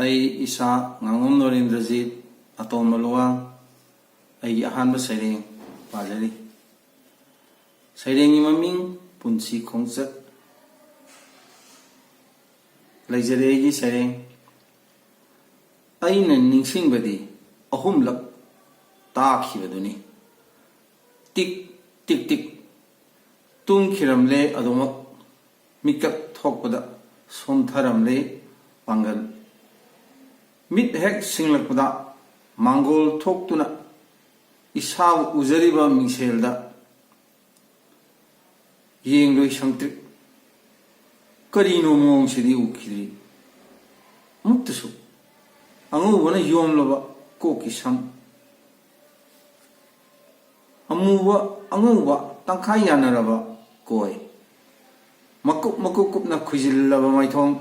ꯑꯩ ꯏꯁꯥ ꯉꯥꯉꯣꯝ ꯅꯣꯔꯦꯟꯗ꯭ꯔꯖꯤꯠ ꯑꯇꯣꯝꯕ ꯂꯨꯋꯥꯡ ꯑꯩꯒꯤ ꯑꯍꯥꯟꯕ ꯁꯩꯔꯦꯡ ꯄꯥꯖꯔꯤ꯫ ꯁꯩꯔꯦꯡꯒꯤ ꯃꯃꯤꯡ ꯄꯨꯟꯁꯤ ꯈꯣꯡꯆꯠ꯫ ꯂꯩꯖꯔꯦ ꯑꯩꯒꯤ ꯁꯩꯔꯦꯡ꯫ ꯑꯩꯅ ꯅꯤꯡꯁꯤꯡꯕꯗꯤ ꯑꯍꯨꯝꯂꯛ ꯇꯥꯈꯤꯕꯗꯨꯅꯤ꯫ ꯇꯤꯛ ꯇꯤꯛ ꯇꯤꯛ ꯇꯨꯝꯈꯤꯔꯝꯂꯦ ꯑꯗꯨꯃꯛ ꯃꯤꯀꯞ ꯊꯣꯛꯄꯗ ꯁꯣꯟꯊꯔꯝꯂꯦ ꯄꯥꯡꯒꯜ꯫ ꯃꯤꯠ ꯍꯦꯛ ꯁꯤꯡꯂꯛꯄꯗ ꯃꯥꯡꯒꯣꯜ ꯊꯣꯛꯇꯨꯅ ꯏꯁꯥꯕꯨ ꯎꯖꯔꯤꯕ ꯃꯤꯡꯁꯦꯜꯗ ꯌꯦꯡꯂꯣꯏ ꯁꯪꯇ꯭ꯔꯤꯛ꯫ ꯀꯔꯤꯅꯣ ꯃꯑꯣꯡꯁꯤꯗꯤ ꯎꯈꯤꯗ꯭ꯔꯤ ꯑꯃꯨꯛꯇꯁꯨ ꯑꯉꯧꯕꯅ ꯌꯣꯝꯂꯕ ꯀꯣꯛꯀꯤ ꯁꯝ꯫ ꯑꯃꯨꯕ ꯑꯉꯧꯕ ꯇꯪꯈꯥꯏ ꯌꯥꯅꯔꯕ ꯀꯣꯏ꯫ ꯃꯀꯨꯞ ꯃꯀꯨꯞ ꯀꯨꯞꯅ ꯈꯨꯏꯖꯤꯜꯂꯕ ꯃꯥꯏꯊꯣꯡ꯫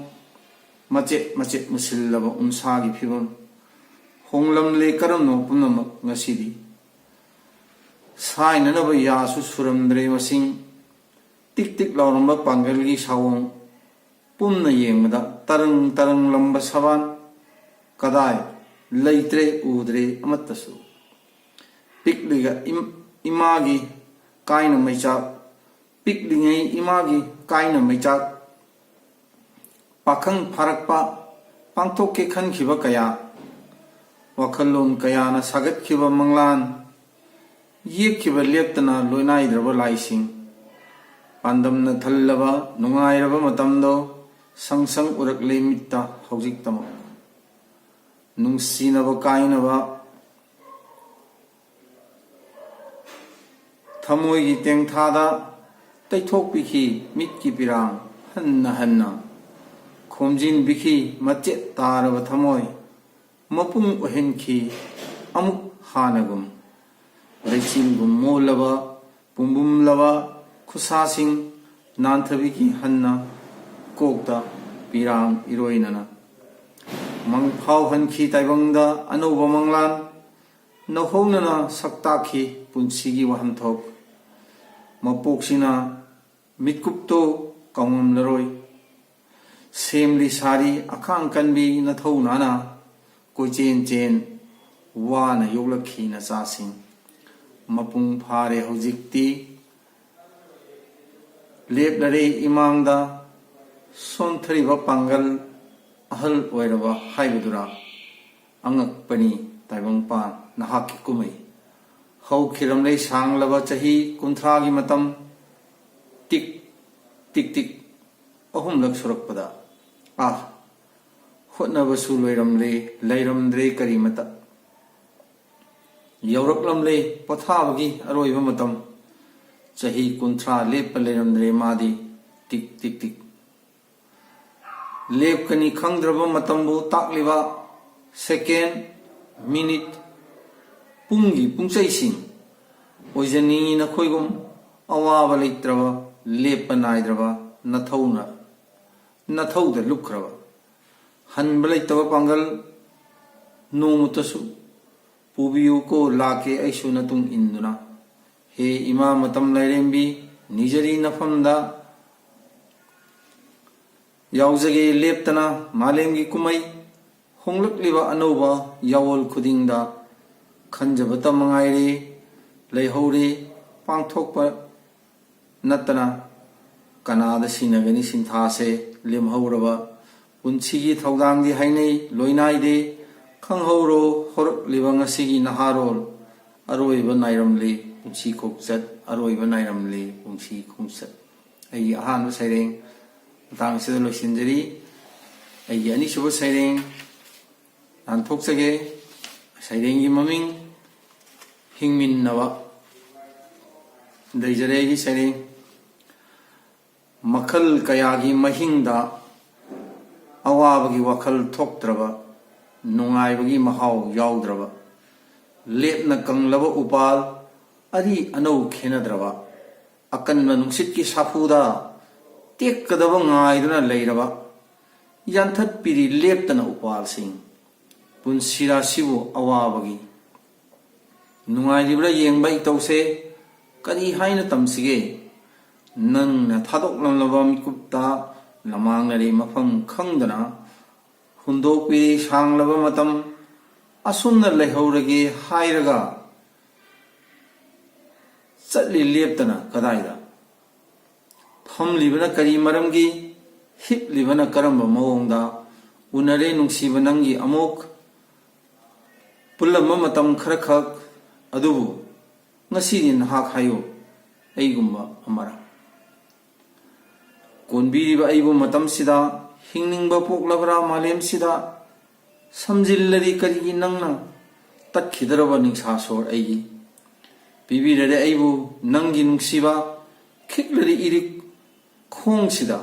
ꯃꯆꯦꯠ ꯃꯆꯦꯠ ꯃꯨꯁꯤꯜꯂꯕ ꯎꯟꯁꯥꯒꯤ ꯐꯤꯕꯝ꯫ ꯍꯣꯡꯂꯝꯂꯦ ꯀꯔꯝꯅꯣ ꯄꯨꯝꯅꯃꯛ ꯉꯁꯤꯗꯤ꯫ ꯁꯥꯏꯅꯅꯕ ꯌꯥꯁꯨ ꯁꯨꯔꯝꯗ꯭ꯔꯦ ꯃꯁꯤꯡ꯫ ꯇꯤꯛ ꯇꯤꯛ ꯂꯥꯎꯔꯝꯕ ꯄꯥꯡꯒꯜꯒꯤ ꯁꯥꯋꯣꯡ꯫ ꯄꯨꯝꯅ ꯌꯦꯡꯕꯗ ꯇꯔꯪ ꯇꯔꯪꯂꯝꯕ ꯁꯕꯥꯟ꯫ ꯀꯗꯥꯏ ꯂꯩꯇ꯭ꯔꯦ ꯎꯗ꯭ꯔꯦ ꯑꯃꯠꯇꯁꯨ꯫ ꯄꯤꯛꯂꯤꯒ ꯏꯃꯥꯒꯤ ꯀꯥꯏꯅ ꯃꯩꯆꯥꯛ꯫ ꯄꯤꯛꯂꯤꯉꯩ ꯏꯃꯥꯒꯤ ꯀꯥꯏꯅ ꯃꯩꯆꯥꯛ꯫ ꯄꯥꯈꯪ ꯐꯥꯔꯛꯄ ꯄꯥꯡꯊꯣꯛꯀꯦ ꯈꯟꯈꯤꯕ ꯀꯌꯥ꯫ ꯋꯥꯈꯜꯂꯣꯟ ꯀꯌꯥꯅ ꯁꯥꯒꯠꯈꯤꯕ ꯃꯪꯂꯥꯟ꯫ ꯌꯦꯛꯈꯤꯕ ꯂꯦꯞꯇꯅ ꯂꯣꯏꯅꯥꯏꯗ꯭ꯔꯕ ꯂꯥꯏꯁꯤꯡ꯫ ꯄꯥꯟꯗꯝꯅ ꯊꯜꯂꯕ ꯅꯨꯡꯉꯥꯏꯔꯕ ꯃꯇꯝꯗꯣ ꯁꯪ ꯁꯪ ꯎꯔꯛꯂꯦ ꯃꯤꯠꯇ ꯍꯧꯖꯤꯛꯇꯃꯛ꯫ ꯅꯨꯡꯁꯤꯅꯕ ꯀꯥꯏꯅꯕ ꯊꯃꯣꯏꯒꯤ ꯇꯦꯡꯊꯥꯗ ꯇꯩꯊꯣꯛꯄꯤꯈꯤ ꯃꯤꯠꯀꯤ ꯄꯤꯔꯥꯡ ꯍꯟꯅ ꯍꯟꯅ꯫ ꯈꯣꯝꯖꯤꯟꯕꯤꯈꯤ ꯃꯆꯦꯠ ꯇꯥꯔꯕ ꯊꯃꯣꯏ꯫ ꯃꯄꯨꯡ ꯑꯣꯏꯍꯟꯈꯤ ꯑꯃꯨꯛ ꯍꯥꯟꯅꯒꯨꯝ꯫ ꯂꯩꯆꯤꯜꯒꯨꯝ ꯃꯣꯜꯂꯕ ꯄꯨꯝꯕꯨꯝꯂꯕ ꯈꯨꯠꯁꯥꯁꯤꯡ ꯅꯥꯟꯊꯕꯤꯈꯤ ꯍꯟꯅ ꯀꯣꯛꯇ ꯄꯤꯔꯥꯡ ꯏꯔꯣꯏꯅꯅ꯫ ꯃꯪꯐꯥꯎꯍꯟꯈꯤ ꯇꯥꯏꯕꯪꯗ ꯑꯅꯧꯕ ꯃꯪꯂꯥꯟ꯫ ꯅꯧꯍꯧꯅꯅ ꯁꯛꯇꯥꯛꯈꯤ ꯄꯨꯟꯁꯤꯒꯤ ꯋꯥꯍꯟꯊꯣꯛ꯫ ꯃꯄꯣꯛꯁꯤꯅ ꯃꯤꯠꯀꯨꯞꯇꯣ ꯀꯥꯎꯉꯝꯂꯔꯣꯏ꯫ ꯁꯦꯝꯂꯤ ꯁꯥꯔꯤ ꯑꯈꯥꯡ ꯀꯟꯕꯤ ꯅꯊꯧꯅꯥꯅ꯫ ꯀꯣꯏꯆꯦꯟ ꯆꯦꯟ ꯋꯥꯅ ꯌꯣꯛꯂꯛꯈꯤ ꯅꯆꯥꯁꯤꯡ꯫ ꯃꯄꯨꯡ ꯐꯥꯔꯦ ꯍꯧꯖꯤꯛꯇꯤ ꯂꯦꯞꯂꯔꯦ ꯏꯃꯥꯡꯗ꯫ ꯁꯣꯟꯊꯔꯤꯕ ꯄꯥꯡꯒꯜ ꯑꯍꯜ ꯑꯣꯏꯔꯕ ꯍꯥꯏꯕꯗꯨꯔꯥ꯫ ꯑꯉꯛꯄꯅꯤ ꯇꯥꯏꯕꯪꯄꯥꯟ ꯅꯍꯥꯛꯀꯤ ꯀꯨꯝꯍꯩ꯫ ꯍꯧꯈꯤꯔꯝꯂꯦ ꯁꯥꯡꯂꯕ ꯆꯍꯤ ꯀꯨꯟꯊ꯭ꯔꯥꯒꯤ ꯃꯇꯝ꯫ ꯇꯤꯛ ꯇꯤꯛ ꯇꯤꯛ ꯑꯍꯨꯝꯂꯛ ꯁꯨꯔꯛꯄꯗ ꯍꯣꯠꯅꯕꯁꯨ ꯂꯩꯔꯝꯗ꯭ꯔꯦ ꯀꯔꯤꯃꯇ꯫ ꯌꯧꯔꯛꯂꯝꯂꯦ ꯄꯣꯊꯥꯕꯒꯤ ꯑꯔꯣꯏꯕ ꯃꯇꯝ꯫ ꯆꯍꯤ ꯀꯨꯟꯊ꯭ꯔꯥ ꯂꯦꯞꯄ ꯂꯩꯔꯝꯗ꯭ꯔꯦ ꯃꯥꯗꯤ꯫ ꯇꯤꯛ ꯇꯤꯛ ꯇꯤꯛ ꯂꯦꯞꯀꯅꯤ ꯈꯪꯗ꯭ꯔꯕ ꯃꯇꯝꯕꯨ ꯇꯥꯛꯂꯤꯕ ꯁꯦꯀꯦꯟ ꯃꯤꯅꯤꯠ ꯄꯨꯡꯒꯤ ꯄꯨꯡꯆꯩꯁꯤꯡ꯫ ꯑꯣꯏꯖꯅꯤꯡꯉꯤ ꯅꯈꯣꯏꯒꯨꯝ ꯑꯋꯥꯕ ꯂꯩꯇ꯭ꯔꯕ ꯂꯦꯞꯄ ꯅꯥꯏꯗ꯭ꯔꯕ ꯅꯊꯧꯗ ꯂꯨꯞꯈ꯭ꯔꯕ꯫ ꯍꯟꯕ ꯂꯩꯇꯕ ꯄꯥꯡꯒꯜ ꯅꯣꯡꯃꯇꯁꯨ ꯄꯨꯕꯤꯌꯨꯀꯣ ꯂꯥꯛꯀꯦ ꯑꯩꯁꯨ ꯅꯇꯨꯡ ꯏꯟꯗꯨꯅ꯫ ꯍꯦ ꯏꯃꯥ ꯃꯇꯝ ꯂꯥꯏꯔꯦꯝꯕꯤ ꯅꯤꯖꯔꯤ ꯅꯐꯝꯗ ꯌꯥꯎꯖꯒꯦ ꯂꯦꯞꯇꯅ ꯃꯥꯂꯦꯝꯒꯤ ꯀꯨꯝꯍꯩ꯫ ꯍꯣꯡꯂꯛꯂꯤꯕ ꯑꯅꯧꯕ ꯌꯥꯋꯣꯜ ꯈꯨꯗꯤꯡꯗ ꯈꯟꯖꯕꯇ ꯃꯉꯥꯏꯔꯦ ꯂꯩꯍꯧꯔꯦ ꯄꯥꯡꯊꯣꯛꯄ ꯅꯠꯇꯅ꯫ ꯀꯅꯥꯗ ꯁꯤꯟꯅꯒꯅꯤ ꯁꯤꯟꯊꯥꯁꯦ ꯂꯦꯝꯍꯧꯔꯕ ꯄꯨꯟꯁꯤꯒꯤ ꯊꯧꯗꯥꯡꯗꯤ ꯍꯥꯏꯅꯩ ꯂꯣꯏꯅꯥꯏꯗꯦ꯫ ꯈꯪꯍꯧꯔꯣ ꯍꯧꯔꯛꯂꯤꯕ ꯉꯁꯤꯒꯤ ꯅꯍꯥꯔꯣꯜ꯫ ꯑꯔꯣꯏꯕ ꯅꯥꯏꯔꯝꯂꯦ ꯄꯨꯟꯁꯤ ꯈꯣꯡꯆꯠ ꯑꯔꯣꯏꯕ ꯅꯥꯏꯔꯝꯂꯦ ꯄꯨꯟꯁꯤ ꯈꯣꯡꯆꯠ꯫ ꯑꯩꯒꯤ ꯑꯍꯥꯟꯕ ꯁꯩꯔꯦꯡ ꯃꯇꯥꯡ ꯑꯁꯤꯗ ꯂꯣꯏꯁꯤꯟꯖꯔꯤ꯫ ꯑꯩꯒꯤ ꯑꯅꯤꯁꯨꯕ ꯁꯩꯔꯦꯡ ꯂꯥꯟꯊꯣꯛꯆꯒꯦ꯫ ꯁꯩꯔꯦꯡꯒꯤ ꯃꯃꯤꯡ ꯍꯤꯡꯃꯤꯟꯅꯕ꯫ ꯂꯩꯖꯔꯦ ꯑꯩꯒꯤ ꯁꯩꯔꯦꯡ꯫ ꯃꯈꯜ ꯀꯌꯥꯒꯤ ꯃꯍꯤꯡꯗ ꯑꯋꯥꯕꯒꯤ ꯋꯥꯈꯜ ꯊꯣꯛꯇ꯭ꯔꯕ ꯅꯨꯡꯉꯥꯏꯕꯒꯤ ꯃꯍꯥꯎ ꯌꯥꯎꯗ꯭ꯔꯕ꯫ ꯂꯦꯞꯅ ꯀꯪꯂꯕ ꯎꯄꯥꯜ ꯑꯔꯤ ꯑꯅꯧ ꯈꯦꯅꯗ꯭ꯔꯕ꯫ ꯑꯀꯟꯕ ꯅꯨꯡꯁꯤꯠꯀꯤ ꯁꯥꯐꯨꯗ ꯇꯦꯛꯀꯗꯕ ꯉꯥꯏꯗꯨꯅ ꯂꯩꯔꯕ꯫ ꯌꯥꯟꯊꯠꯄꯤꯔꯤ ꯂꯦꯞꯇꯅ ꯎꯄꯥꯜꯁꯤꯡ꯫ ꯄꯨꯟꯁꯤꯔꯥꯁꯤꯕꯨ ꯑꯋꯥꯕꯒꯤ ꯅꯨꯡꯉꯥꯏꯔꯤꯕ꯭ꯔꯥ ꯌꯦꯡꯕ ꯏꯇꯧꯁꯦ ꯀꯔꯤ ꯍꯥꯏꯅ ꯇꯝꯁꯤꯒꯦ꯫ ꯅꯪꯅ ꯊꯥꯗꯣꯛꯂꯝꯂꯕ ꯃꯤꯀꯨꯞꯇ ꯂꯃꯥꯡꯅꯔꯦ ꯃꯐꯝ ꯈꯪꯗꯅ हुंदोꯛꯄꯤरी सांगलबा मतम असुमना लेहौरगे हाइरगा चटली लेप्तना कदाइदा फमलिबना करी मरमगी हिपलिबना करंबा मओंगदा उनरे नुंसीबा नंगी अमुक पुल्लम्बा मतम खरखक अदुबु ngasirin hak hayo aigumba amara konbiriba aibu matam sida hingningba poklabra malem sida samjillari karigi nangna takhidaraba ningsha sor aigi bibirare aibu nangi nungsiba khiklari irik khong sida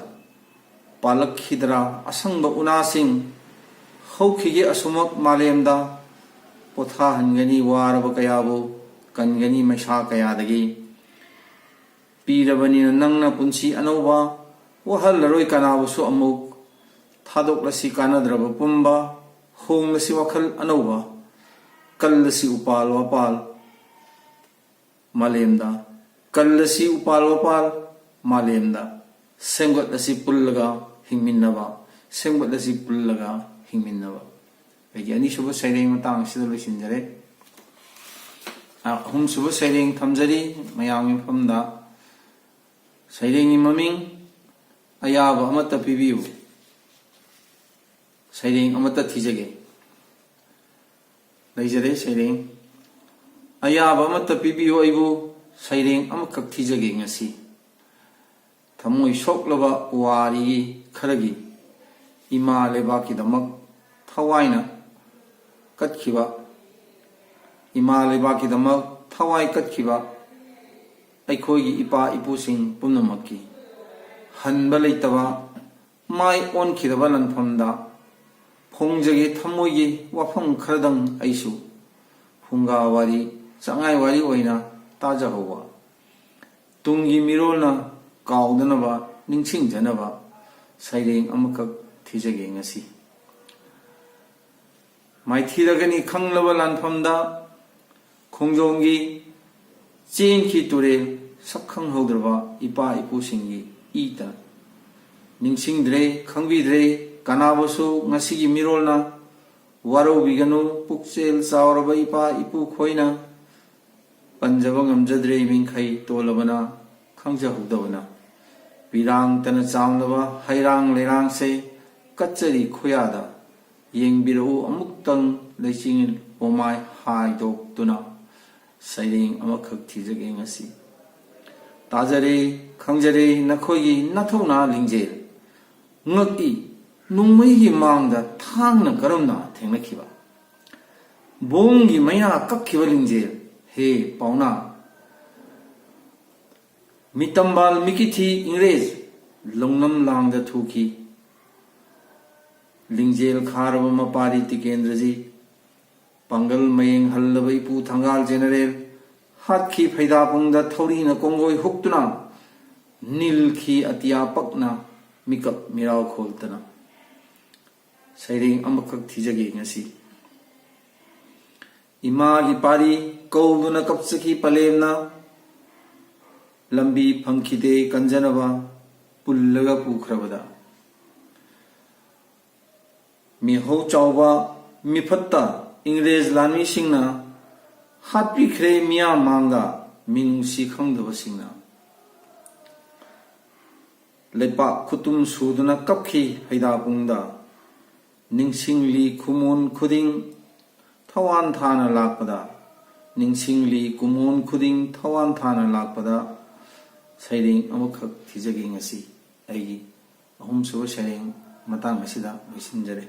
palakhidra asangba unasing haukhige asumak malemda potha hangani waraba kayabu कंगनी मैसा कयादगी पीरबनी नंगना पुंसी अनौबा वहलरोय कनाबसु अमुक थादोक्लसी कानद्रब पुंबा होंगलसी वखल अनौबा कल्लसी उपाल वपाल मालेमदा कल्लसी उपाल वपाल मालेमदा सेंगोटलसी पुल्लगा हिंगमिन्नबा सेंगोटलसी पुल्लगा हिंगमिन्नबा एगी अनिसुब सैरेंग मतंग सिदा लोइसिनजरे अहुमसुब सैरेंग थमजरी मयाम मफमदा सैरेंगी ममिंग अयाब अमत पीबियु सैरेंग अमत थीजगे लैजरे सैरेंग अयाब अमत पीबियु अइबु सैरेंग अमकक थीजगे ngasi थमोय सोक्लबा वारी खरगी इमा लेबाकी दमक थवाइना कतखिबा इमा लेबाकी दमक थवाई कतखिबा अखोगी इपा इपुसिंग पुनमकी हनबा लेतबा my ओनखिदबा लनफमदा फोंजगे थमोगी वाफम खरदंग ऐसु फुंगा वारी चंगाई वारी ओइना ताजहौबा Tungi मिरोलना काउदनबा निंसिंगजनबा सैरेंग अमकक थीजगे ngasi माइथीरगनी खंगलबा लानफमदा खोंजोंगी चेंखी तुरेल सखंग हौद्रबा इपा इपुसिंगी ईता निंसिंगद्रे खंगबिद्रे कनाबसु ngasiगी मिरोलना वारोबिगनु पुक्सेल चावरबा इपा इपु खोइना Punjab ngamjadre मिंखै तोलबना खंगजहौदबना विरांग तना चावनबा हैरांग लेरांग से कच्चरी खोयादा येंबिरउ अमुक्तंग लेचिंग ओमाय हाइदोक्तुना सैरेंग अमखक थीजगे ngasi ताजरे खंगजरे नखोगी नथौना लिंजेल ngaki nungmैगी मांगदा थांगना करमना थेंगनखिबा बोंगी मैना कक्खिबा लिंजेल हे पाउना मितंबाल मिकिथी इंग्रेज लंगनम Langda थूखी लिंजेल खारब मपारी तिकेंद्रजी पंगल मयेंग हल्लबा इपु थंगाल general हाथखी फैदापुंगदा थौरीना कोंगोय हुक्तुना नीलखी Atiya पकना मिकप मिराव खोलतना सैरेंग अमखक थीजगे ngasi Imangi पारी कौदुना कपसकी पलेमना लंबी फंखिदे कंजनबा पुल्लगा पुखरबदा मिहो चावबा मिफत्ता इंग्रेज लानी सिंगना हातपिख्रे मिया मांगा मिनुसी खंगदबा सिंगना लेपा खुतुम सुदुना कपखी हैदापुंगदा निंसिंगली खुमोन खुदिंग थवान थाना लाकपदा निंसिंगली कुमोन खुदिंग थवान थाना लाकपदा सैरेंग अमखक थीजगे ngasi अगी अहुमसुब सैरेंग मतंग असिदा लोइसिनजरे।